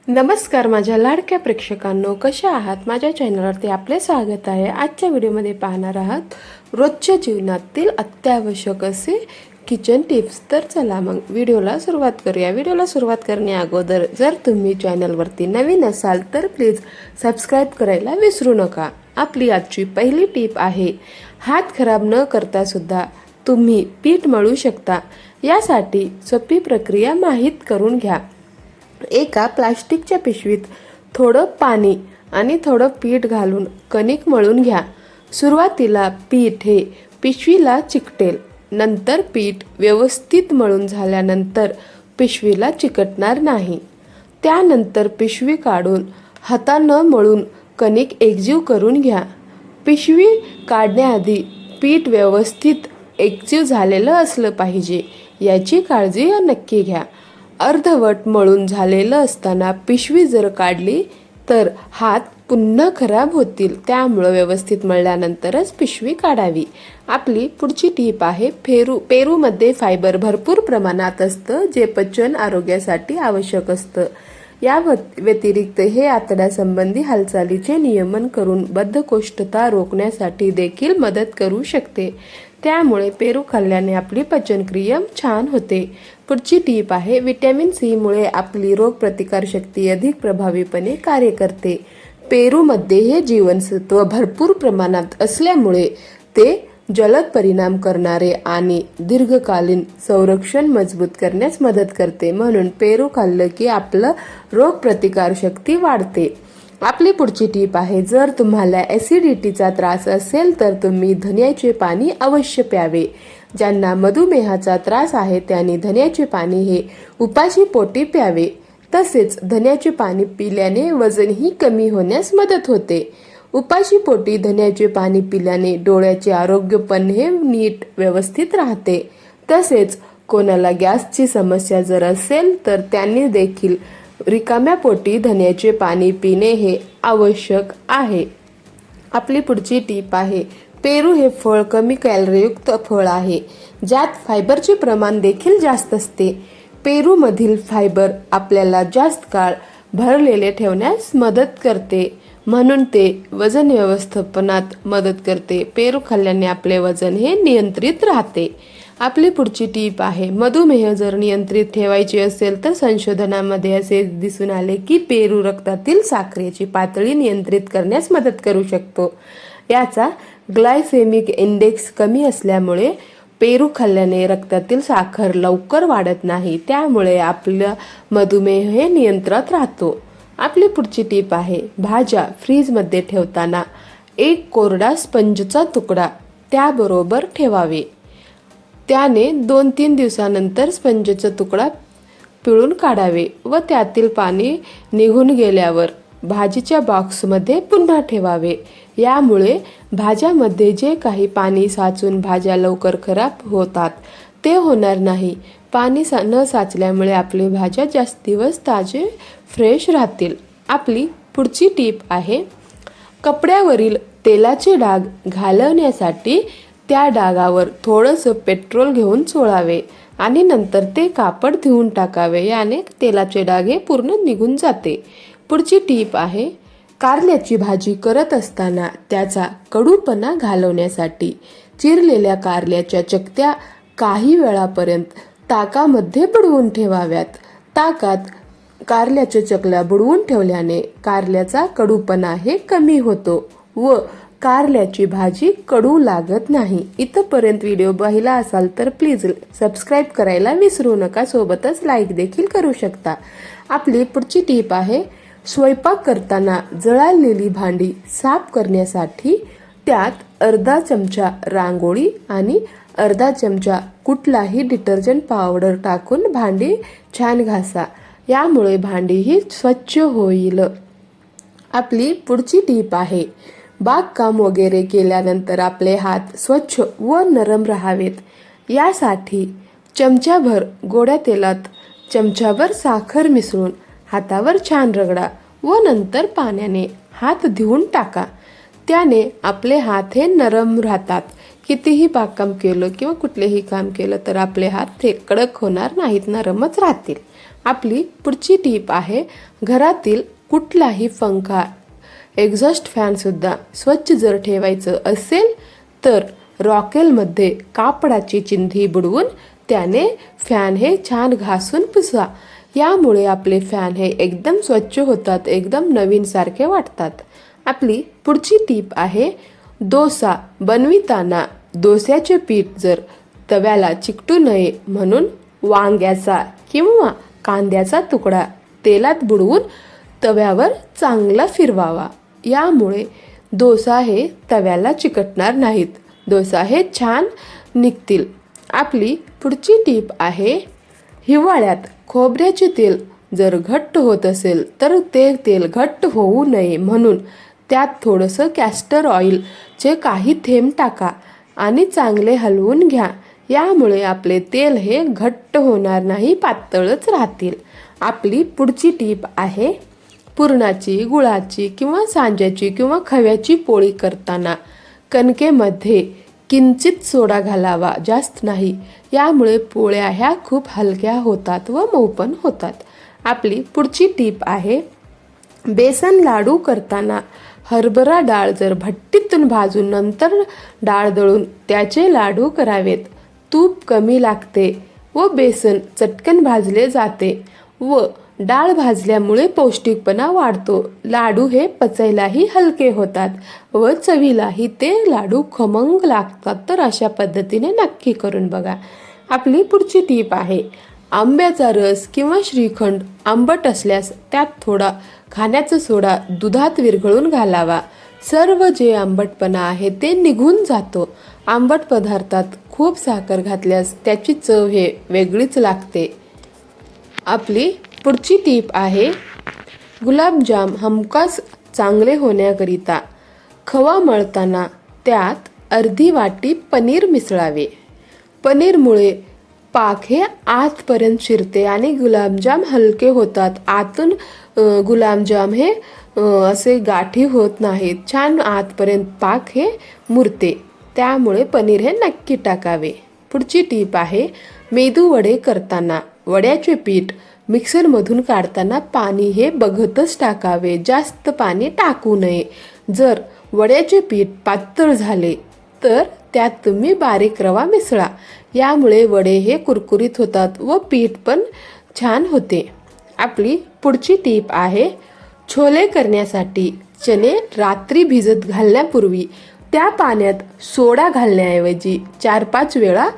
नमस्कार माझ्या लाडक्या प्रेक्षकांनो, कशा आहात? माझ्या चॅनलवरती आपले स्वागत आहे. आजच्या व्हिडिओमध्ये पाहणार आहात रोजच्या जीवनातील अत्यावश्यक असे किचन टिप्स. तर चला मग व्हिडिओला सुरुवात करूया. व्हिडिओला सुरुवात करण्या अगोदर जर तुम्ही चॅनलवरती नवीन असाल तर प्लीज सबस्क्राईब करायला विसरू नका. आपली आजची पहिली टिप आहे, हात खराब न करता सुद्धा तुम्ही पीठ मळू शकता. यासाठी सोपी प्रक्रिया माहीत करून घ्या. एका प्लास्टिकच्या पिशवीत थोडं पाणी आणि थोडं पीठ घालून कणिक मळून घ्या. सुरुवातीला पीठ हे पिशवीला चिकटेल, नंतर पीठ व्यवस्थित मळून झाल्यानंतर पिशवीला चिकटणार नाही. त्यानंतर पिशवी काढून हातानं मळून कणिक एकजीव करून घ्या. पिशवी काढण्याआधी पीठ व्यवस्थित एकजीव झालेलं असलं पाहिजे याची काळजी नक्की घ्या. अर्धवट मळून झालेलं असताना पिशवी जर काढली तर हात पुन्हा खराब होतील. त्यामुळं व्यवस्थित मळल्यानंतरच पिशवी काढावी. आपली पुढची टीप आहे, पेरूमध्ये फायबर भरपूर प्रमाणात असतं, जे पचन आरोग्यासाठी आवश्यक असतं. या व्यतिरिक्त हे आतड्यासंबंधी हालचालीचे नियमन करून बद्धकोष्ठता रोखण्यासाठी देखील मदत करू शकते. त्यामुळे पेरू खाल्ल्याने आपली पचनक्रिया छान होते. पुढची टीप आहे, व्हिटॅमिन सी मुळे आपली रोगप्रतिकारशक्ती अधिक प्रभावीपणे कार्य करते. पेरूमध्ये हे जीवनसत्व भरपूर प्रमाणात असल्यामुळे ते जलद परिणाम करणारे आणि दीर्घकालीन संरक्षण मजबूत करण्यास मदत करते. म्हणून पेरू खाल्लं की आपलं रोगप्रतिकारशक्ती वाढते. आपली पुढची टीप आहे, जर तुम्हाला ॲसिडिटीचा त्रास असेल तर तुम्ही धन्याचे पाणी अवश्य प्यावे. ज्यांना मधुमेहाचा त्रास आहे त्यांनी धन्याचे पाणी हे उपाशी पोटी प्यावे. तसेच धन्याचे पाणी पिल्याने वजनही कमी होण्यास मदत होते. उपाशी पोटी धन्याचे पाणी पिल्याने डोळ्याचे आरोग्य पण हे नीट व्यवस्थित राहते. तसेच कोणाला गॅसची समस्या जर असेल तर त्यांनी देखील रिकाम्या पोटी धन्याचे पाणी पिणे हे आवश्यक आहे. आपली पुढची टीप आहे, पेरू हे फळ कमी कॅलरीयुक्त फळ आहे, ज्यात फायबरचे प्रमाण देखील जास्त असते. पेरूमधील फायबर आपल्याला जास्त काळ भरलेले ठेवण्यास मदत करते, म्हणून ते वजन व्यवस्थापनात मदत करते. पेरू खाल्ल्याने आपले वजन हे नियंत्रित राहते. आपली पुढची टीप आहे, मधुमेह जर नियंत्रित ठेवायची असेल तर संशोधनामध्ये असे दिसून आले की पेरू रक्तातील साखरेची पातळी नियंत्रित करण्यास मदत करू शकतो. याचा ग्लायसेमिक इंडेक्स कमी असल्यामुळे पेरू खाल्ल्याने रक्तातील साखर लवकर वाढत नाही. त्यामुळे आपलं मधुमेह हे नियंत्रणात राहतो. आपली पुढची टीप आहे, भाज्या फ्रीजमध्ये ठेवताना एक कोरडा स्पंजचा तुकडा त्याबरोबर ठेवावे. त्याने 2-3 दिवसानंतर स्पंजचा तुकडा पिळून काढावे व त्यातील पाणी निघून गेल्यावर भाजीच्या बॉक्समध्ये पुन्हा ठेवावे. यामुळे भाज्यामध्ये जे काही पाणी साचून भाज्या लवकर खराब होतात ते होणार नाही. पाणी न साचल्यामुळे आपली भाज्या जास्त दिवस ताजे फ्रेश राहतील. आपली पुढची टीप आहे, कपड्यावरील तेलाचे डाग घालवण्यासाठी त्या डागावर थोडंसं पेट्रोल घेऊन चोळावे आणि नंतर ते कापड धुवून टाकावे. याने तेलाचे डाग हे पूर्ण निघून जाते. पुढची टीप आहे, कारल्याची भाजी करत असताना त्याचा कडूपणा घालवण्यासाठी चिरलेल्या कारल्याच्या चकत्या काही वेळापर्यंत ताकामध्ये बुडवून ठेवाव्यात. ताकात कारल्याच्या चकल्या बुडवून ठेवल्याने कारल्याचा कडूपणा हे कमी होतो व कारल्याची भाजी कडू लागत नाही. इथपर्यंत व्हिडिओ पाहिला असाल तर प्लीज सबस्क्राईब करायला विसरू नका, सोबतच लाईक देखील करू शकता. आपली पुढची टीप आहे, स्वयंपाक करताना जळालेली भांडी साफ करण्यासाठी त्यात अर्धा चमचा रांगोळी आणि अर्धा चमचा कुठलाही डिटर्जंट पावडर टाकून भांडी छान घासा. यामुळे भांडी ही स्वच्छ होईल. आपली पुढची टीप आहे, बागकाम वगैरे केल्यानंतर आपले हात स्वच्छ व नरम राहावेत. यासाठी चमच्याभर गोड्या तेलात चमच्याभर साखर मिसळून हातावर छान रगडा व नंतर पाण्याने हात धुवून टाका. त्याने आपले हात हे नरम राहतात. कितीही बागकाम केलं किंवा कुठलेही काम केलं तर आपले हात हे कडक होणार नाहीत, नरमच राहतील. आपली पुढची टीप आहे, घरातील कुठलाही पंखा, एक्झॉस्ट फॅनसुद्धा स्वच्छ जर ठेवायचं असेल तर रॉकेलमध्ये कापडाची चिंधी बुडवून त्याने फॅन हे छान घासून पुसा. यामुळे आपले फॅन हे एकदम स्वच्छ होतात, एकदम नवीनसारखे वाटतात. आपली पुढची टीप आहे, डोसा बनविताना डोस्याचे पीठ जर तव्याला चिकटू नये म्हणून वांग्याचा किंवा कांद्याचा तुकडा तेलात बुडवून तव्यावर चांगला फिरवावा. यामुळे डोसा हे तव्याला चिकटणार नाहीत, डोसा हे छान निघतील. आपली पुढची टीप आहे, हिवाळ्यात खोबऱ्याचे तेल जर घट्ट होत असेल तर ते तेल घट्ट होऊ नये म्हणून त्यात थोडंसं कॅस्टर ऑइलचे काही थेंब टाका आणि चांगले हलवून घ्या. यामुळे आपले तेल हे घट्ट होणार नाही, पातळच राहतील. आपली पुढची टीप आहे, पुरणाची, गुळाची किंवा सांज्याची किंवा खव्याची पोळी करताना कणकेमध्ये किंचित सोडा घालावा, जास्त नाही. यामुळे पोळ्या ह्या खूप हलक्या होतात व मऊ पण होतात. आपली पुढची टीप आहे, बेसन लाडू करताना हरभरा डाळ जर भट्टीतून भाजून नंतर डाळ दळून त्याचे लाडू करावेत. तूप कमी लागते व बेसन चटकन भाजले जाते व डाळ भाजल्यामुळे पौष्टिकपणा वाढतो. लाडू हे पचायलाही हलके होतात व चवीलाही ते लाडू खमंग लागतात. तर अशा पद्धतीने नक्की करून बघा. आपली पुढची टीप आहे, आंब्याचा रस किंवा श्रीखंड आंबट असल्यास त्यात थोडा खाण्याचा सोडा दुधात विरघळून घालावा. सर्व जे आंबटपणा आहे ते निघून जातो. आंबट पदार्थात खूप साखर घातल्यास त्याची चव हे वेगळीच लागते. आपली पुढची टीप आहे, गुलाबजाम हमखास चांगले होण्याकरिता खवा मळताना त्यात अर्धी वाटी पनीर मिसळावे. पनीरमुळे पाक हे आतपर्यंत शिरते आणि गुलाबजाम हलके होतात. आतून गुलाबजाम हे असे गाठी होत नाहीत, छान आतपर्यंत पाक हे मुरते. त्यामुळे पनीर हे नक्की टाकावे. पुढची टीप आहे, मेदू वडे करताना वड्याचे पीठ मिक्सरमधून काढताना पाणी हे बघतच टाकावे, जास्त पाणी टाकू नये. जर वड्याचे पीठ पातळ झाले तर त्यात तुम्ही बारीक रवा मिसळा. यामुळे वडे हे कुरकुरीत होतात व पीठ पण छान होते. आपली पुढची टीप आहे, छोले करण्यासाठी चणे रात्री भिजत घालण्यापूर्वी त्या पाण्यात सोडा घालण्याऐवजी 4-5 वेळा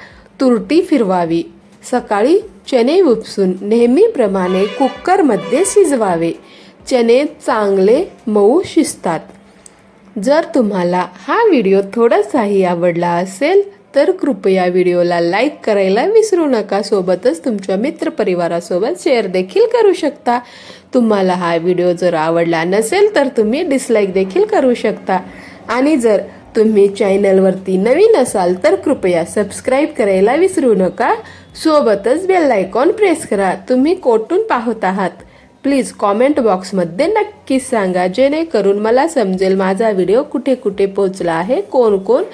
तुरटी फिरवावी. सकाळी चणे उपसून नेहमीप्रमाणे कुकरमध्ये शिजवावे. चणे चांगले मऊ शिजतात. जर तुम्हाला हा व्हिडिओ थोडासाही आवडला असेल तर कृपया व्हिडिओला लाईक करायला विसरू नका. सोबतच तुमच्या मित्रपरिवारासोबत शेअर देखील करू शकता. तुम्हाला हा व्हिडिओ जर आवडला नसेल तर तुम्ही डिसलाईक देखील करू शकता. आणि जर तुम्ही चॅनलवरती नवीन असाल तर कृपया सबस्क्राईब करायला विसरू नका. सोबतच बेल आयकॉन प्रेस करा. तुम्ही कोठून पाहत आहात प्लीज कॉमेंट बॉक्समध्ये नक्की सांगा, जेणेकरून मला समजेल माझा व्हिडिओ कुठे कुठे पोहोचला आहे, कोण कोण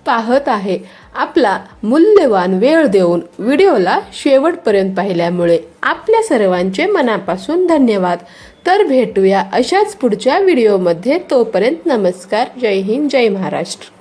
पाहत आहे. आपला मूल्यवान वेळ देऊन व्हिडिओला शेवटपर्यंत पाहिल्यामुळे आपल्या सर्वांचे मनापासून धन्यवाद. तर भेटूया अशाच पुढच्या व्हिडिओमध्ये. तोपर्यंत नमस्कार. जय हिंद, जय महाराष्ट्र.